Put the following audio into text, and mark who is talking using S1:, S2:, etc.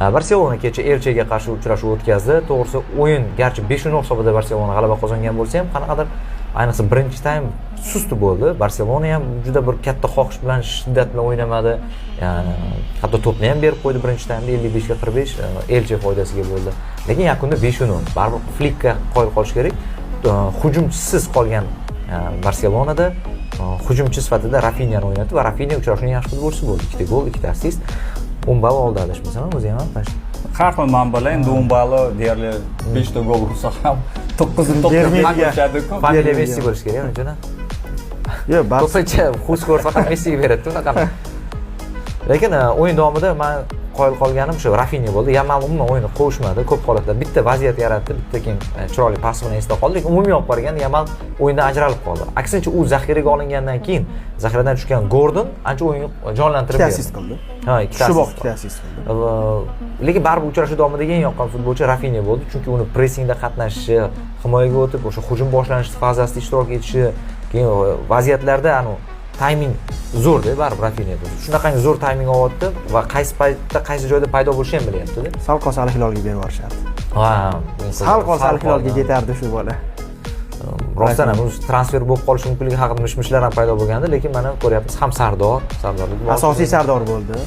S1: Barselona kecha Elchega qarshi uchrashuv o'tkazdi. To'g'risi o'yin garchi 5-0 hisobida Barselona g'alaba qozongan bo'lsa ham, qanaqadir ayniqsa birinchi taym sust bo'ldi. Barselona ham juda bir katta xohish bilan, shiddat bilan o'ynamadi. Hatto to'pni ham berib qo'ydi birinchi taymda 55 ga 45 Elche foydasiga bo'ldi. Lekin yakunda 5-0. Baribir Flickga qoyil qolish kerak. Hujumchisiz qolgan Barselonada hujumchi sifatida Rafinhani o'ynatdi va Rafinha uchrashuvning yaxshi futbolchisi bo'ldi. 2 gol, 2 assist. 10 ball oldi adashmasam, o'zi ham tash.
S2: Har xil manbalar endi 10 balli deyarli 5 ta gol ursa ham 9 to'pga qo'shadi-ku.
S1: Familiya Messi bo'lish kerak, menimcha. Yo'q, ko'pincha Huskor faqat Messiga beradi, unaqa. Lekin o'yin davomida men qoyil qolganim shu Rafinha bo'ldi. Yamal umuman o'yinni qo'shmadi, ko'p holatda bitta vaziyat yaratdi, bitta keyin chiroyli pas bilan esda qoldi, lekin umumiy olib qaraganda Yamal o'yindan ajralib qoldi. Aksincha u zaxiraga olingandan keyin zaxiradan tushgan Gordon ancha o'yinni jonlantirib berdi.
S3: Assist qildi.
S1: Ha, 2
S3: assist qildi.
S1: Lekin baribir uchrashuv davomidagi eng yoqqan futbolchi Rafinha bo'ldi, chunki uni pressingda qatnashishi, himoyaga o'tib, o'sha hujum boshlanish fazasida ishtirok etishi, keyin vaziyatlarda timing zo'rda, baribir Rafinha. Shunaqangi zo'r timing olyapti va qaysi paytda, qaysi joyda paydo bo'lishini ham bilyapti-da.
S3: Sal qolsa Al-Hilolga berib yuborishardi.
S1: Ha,
S3: sal qolsa Al-Hilolga ketardi shu bola.
S1: Rostdan ham transfer bo'lib qolishi mumkinligi haqida mish-mishlar ham paydo bo'lgandi, lekin mana ko'ryapmiz, ham Sardor,
S3: asosiy Sardor bo'ldi.